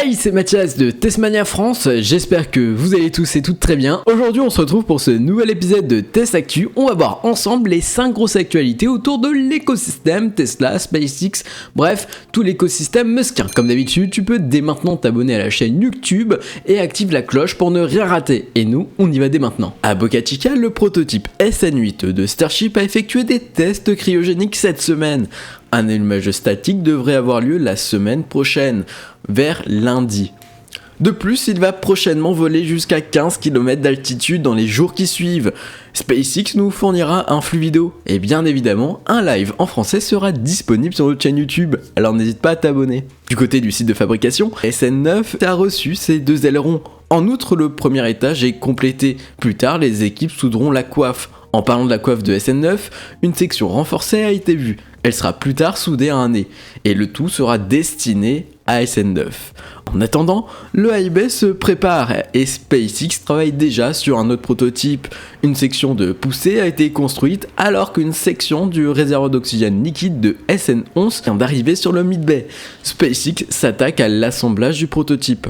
Hey, c'est Mathias de Testmania France, j'espère que vous allez tous et toutes très bien. Aujourd'hui on se retrouve pour ce nouvel épisode de Test Actu. On va voir ensemble les 5 grosses actualités autour de l'écosystème Tesla, SpaceX, bref, tout l'écosystème muskien. Comme d'habitude, tu peux dès maintenant t'abonner à la chaîne YouTube et active la cloche pour ne rien rater. Et nous, on y va dès maintenant. À Boca Chica, le prototype SN8 de Starship a effectué des tests cryogéniques cette semaine. Un allumage statique devrait avoir lieu la semaine prochaine, vers lundi. De plus, il va prochainement voler jusqu'à 15 km d'altitude dans les jours qui suivent. SpaceX nous fournira un flux vidéo et bien évidemment, un live en français sera disponible sur notre chaîne YouTube, alors n'hésite pas à t'abonner. Du côté du site de fabrication, SN9 a reçu ses 2 ailerons. En outre, le premier étage est complété. Plus tard, les équipes souderont la coiffe. En parlant de la coiffe de SN9, une section renforcée a été vue. Elle sera plus tard soudée à un nez, et le tout sera destiné à SN9. En attendant, le high-bay se prépare et SpaceX travaille déjà sur un autre prototype. Une section de poussée a été construite alors qu'une section du réservoir d'oxygène liquide de SN11 vient d'arriver sur le mid-bay. SpaceX s'attaque à l'assemblage du prototype.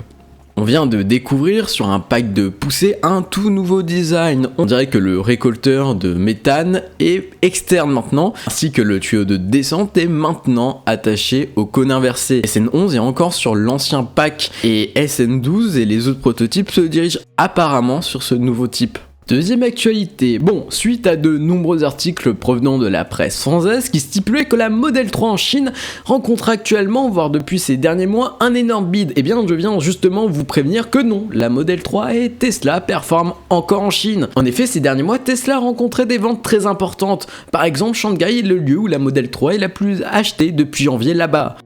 On vient de découvrir sur un pack de poussée un tout nouveau design. On dirait que le récolteur de méthane est externe maintenant, ainsi que le tuyau de descente est maintenant attaché au cône inversé. SN11 est encore sur l'ancien pack et SN12 et les autres prototypes se dirigent apparemment sur ce nouveau type. Deuxième actualité, suite à de nombreux articles provenant de la presse française qui stipulaient que la Model 3 en Chine rencontre actuellement, voire depuis ces derniers mois, un énorme bid, eh bien je viens justement vous prévenir que non, la Model 3 et Tesla performent encore en Chine. En effet, ces derniers mois, Tesla rencontrait des ventes très importantes. Par exemple, Shanghai est le lieu où la Model 3 est la plus achetée depuis janvier là-bas.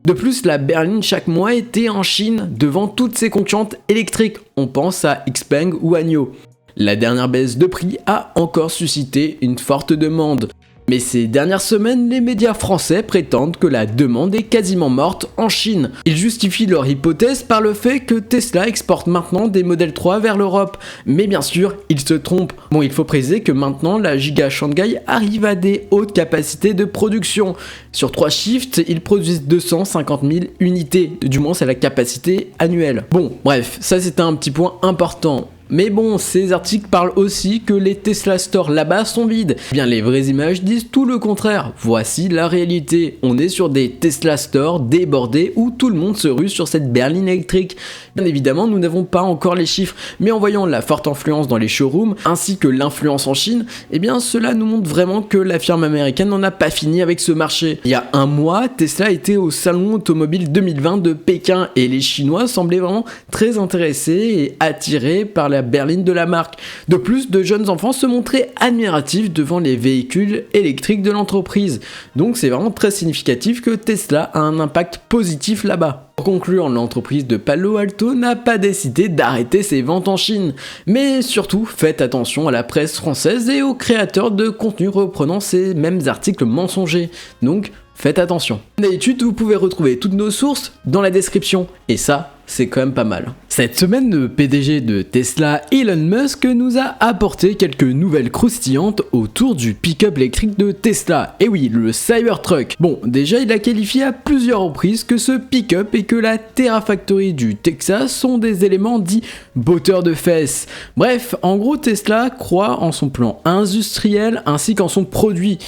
De plus, la berline chaque mois était en Chine devant toutes ses concurrentes électriques. On pense à Xpeng ou Anyoo. La dernière baisse de prix a encore suscité une forte demande. Mais ces dernières semaines, les médias français prétendent que la demande est quasiment morte en Chine. Ils justifient leur hypothèse par le fait que Tesla exporte maintenant des Model 3 vers l'Europe. Mais bien sûr, ils se trompent. Il faut préciser que maintenant la Giga Shanghai arrive à des hautes capacités de production. Sur 3 shifts, ils produisent 250 000 unités. Du moins, c'est la capacité annuelle. Bref, ça c'était un petit point important. Mais ces articles parlent aussi que les Tesla Store là-bas sont vides. Eh bien, les vraies images disent tout le contraire. Voici la réalité. On est sur des Tesla Store débordés où tout le monde se rue sur cette berline électrique. Bien évidemment, nous n'avons pas encore les chiffres, mais en voyant la forte influence dans les showrooms, ainsi que l'influence en Chine, eh bien, cela nous montre vraiment que la firme américaine n'en a pas fini avec ce marché. Il y a un mois, Tesla était au Salon Automobile 2020 de Pékin et les Chinois semblaient vraiment très intéressés et attirés par la berline de la marque. De plus, de jeunes enfants se montraient admiratifs devant les véhicules électriques de l'entreprise. Donc c'est vraiment très significatif que Tesla a un impact positif là-bas. Pour conclure, l'entreprise de Palo Alto n'a pas décidé d'arrêter ses ventes en Chine. Mais surtout, faites attention à la presse française et aux créateurs de contenu reprenant ces mêmes articles mensongers. Donc, faites attention. D'habitude, vous pouvez retrouver toutes nos sources dans la description. Et ça, c'est quand même pas mal. Cette semaine, le PDG de Tesla, Elon Musk, nous a apporté quelques nouvelles croustillantes autour du pick-up électrique de Tesla. Et oui, le Cybertruck. Déjà, il a qualifié à plusieurs reprises que ce pick-up et que la Terrafactory du Texas sont des éléments dits botteurs de fesses. Bref, en gros, Tesla croit en son plan industriel ainsi qu'en son produit.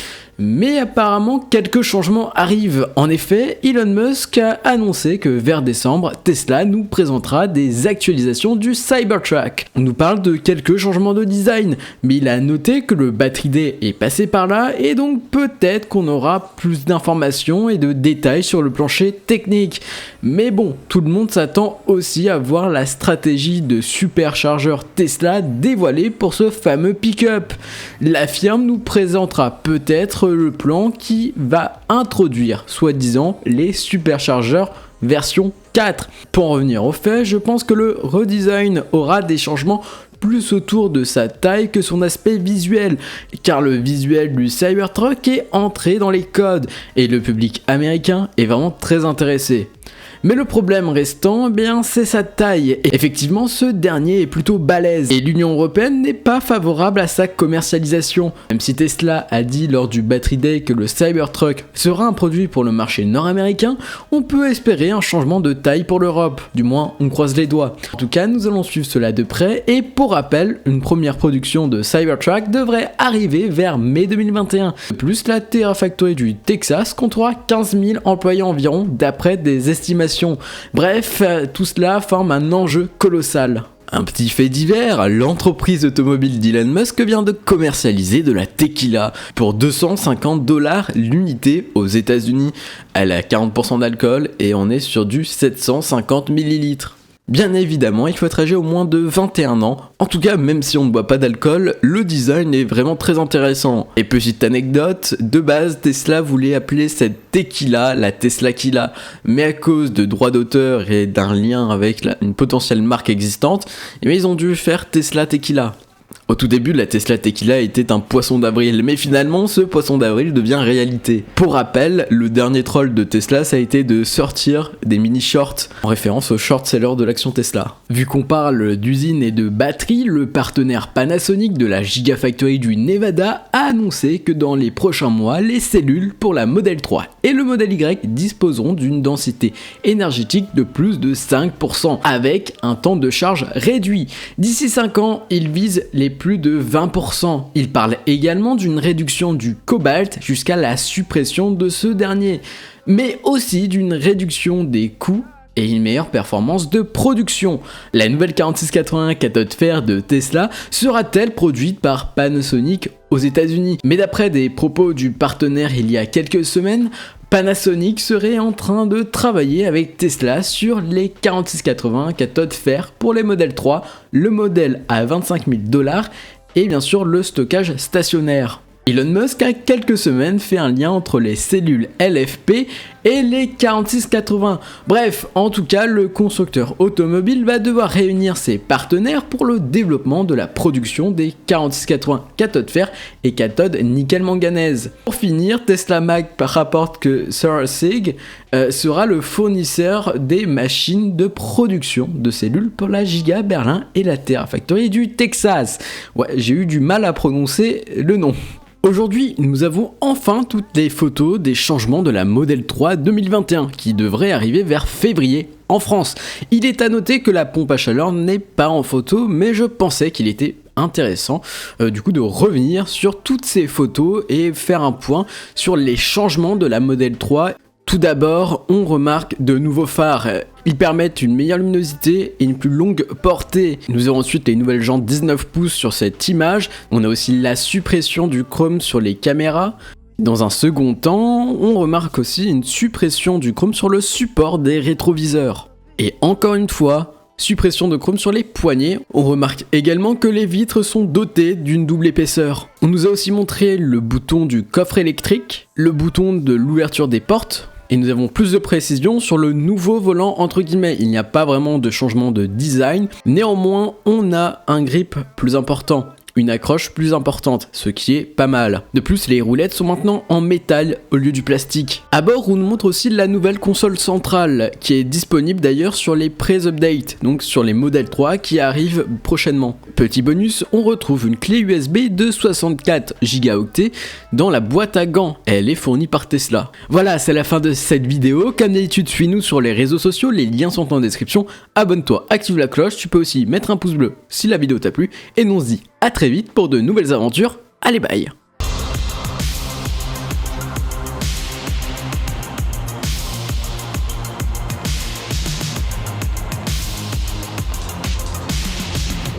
Mais apparemment, quelques changements arrivent. En effet, Elon Musk a annoncé que vers décembre, Tesla nous présentera des actualisations du Cybertruck. On nous parle de quelques changements de design, mais il a noté que le Battery Day est passé par là et donc peut-être qu'on aura plus d'informations et de détails sur le plancher technique. Mais tout le monde s'attend aussi à voir la stratégie de superchargeur Tesla dévoilée pour ce fameux pick-up. La firme nous présentera peut-être le plan qui va introduire, soi-disant, les superchargeurs version 4. Pour en revenir au fait, je pense que le redesign aura des changements plus autour de sa taille que son aspect visuel, car le visuel du Cybertruck est entré dans les codes et le public américain est vraiment très intéressé. Mais le problème restant, c'est sa taille. Et effectivement, ce dernier est plutôt balèze et l'Union européenne n'est pas favorable à sa commercialisation. Même si Tesla a dit lors du Battery Day que le Cybertruck sera un produit pour le marché nord-américain, on peut espérer un changement de taille pour l'Europe. Du moins, on croise les doigts. En tout cas, nous allons suivre cela de près et pour rappel, une première production de Cybertruck devrait arriver vers mai 2021. De plus, la Terafactory du Texas comptera 15 000 employés environ d'après des estimations. Bref, tout cela forme un enjeu colossal. Un petit fait divers, l'entreprise automobile d'Elon Musk vient de commercialiser de la tequila pour 250 $ l'unité aux États-Unis. Elle a 40% d'alcool et on est sur du 750 ml. Bien évidemment, il faut être âgé au moins de 21 ans. En tout cas, même si on ne boit pas d'alcool, le design est vraiment très intéressant. Et petite anecdote, de base, Tesla voulait appeler cette tequila la Teslaquila, mais à cause de droits d'auteur et d'un lien avec une potentielle marque existante, ils ont dû faire Tesla Tequila. Au tout début, la Tesla Tequila était un poisson d'avril, mais finalement, ce poisson d'avril devient réalité. Pour rappel, le dernier troll de Tesla, ça a été de sortir des mini-shorts, en référence au short-seller de l'action Tesla. Vu qu'on parle d'usine et de batterie, le partenaire Panasonic de la Gigafactory du Nevada a annoncé que dans les prochains mois, les cellules pour la Model 3 et le Model Y disposeront d'une densité énergétique de plus de 5%, avec un temps de charge réduit. D'ici 5 ans, ils visent les plus de 20%. Il parle également d'une réduction du cobalt jusqu'à la suppression de ce dernier, mais aussi d'une réduction des coûts et une meilleure performance de production. La nouvelle 4680 cathode fer de Tesla sera-t-elle produite par Panasonic aux États-Unis? Mais d'après des propos du partenaire il y a quelques semaines, Panasonic serait en train de travailler avec Tesla sur les 4680 cathodes fer pour les modèles 3, le modèle à 25 000 $ et bien sûr le stockage stationnaire. Elon Musk a quelques semaines fait un lien entre les cellules LFP et les 4680. Bref, en tout cas, le constructeur automobile va devoir réunir ses partenaires pour le développement de la production des 4680 cathodes fer et cathodes nickel-manganèse. Pour finir, Tesla Mag rapporte que SolarSig sera le fournisseur des machines de production de cellules pour la Giga Berlin et la Terafactory du Texas. Ouais, j'ai eu du mal à prononcer le nom. Aujourd'hui, nous avons enfin toutes les photos des changements de la Model 3 2021 qui devrait arriver vers février en France. Il est à noter que la pompe à chaleur n'est pas en photo, mais je pensais qu'il était intéressant du coup de revenir sur toutes ces photos et faire un point sur les changements de la Model 3. Tout d'abord, on remarque de nouveaux phares. Ils permettent une meilleure luminosité et une plus longue portée. Nous avons ensuite les nouvelles jantes 19 pouces sur cette image. On a aussi la suppression du chrome sur les caméras. Dans un second temps, on remarque aussi une suppression du chrome sur le support des rétroviseurs. Et encore une fois, suppression de chrome sur les poignées. On remarque également que les vitres sont dotées d'une double épaisseur. On nous a aussi montré le bouton du coffre électrique, le bouton de l'ouverture des portes, et nous avons plus de précision sur le nouveau volant entre guillemets. Il n'y a pas vraiment de changement de design, néanmoins on a un grip plus important, une accroche plus importante, ce qui est pas mal. De plus, les roulettes sont maintenant en métal au lieu du plastique. À bord, on nous montre aussi la nouvelle console centrale, qui est disponible d'ailleurs sur les pré-updates, donc sur les Model 3 qui arrivent prochainement. Petit bonus, on retrouve une clé USB de 64 Go dans la boîte à gants. Elle est fournie par Tesla. Voilà, c'est la fin de cette vidéo. Comme d'habitude, suis-nous sur les réseaux sociaux, les liens sont en description. Abonne-toi, active la cloche, tu peux aussi mettre un pouce bleu si la vidéo t'a plu, et nous on se dit à très vite pour de nouvelles aventures. Allez, bye!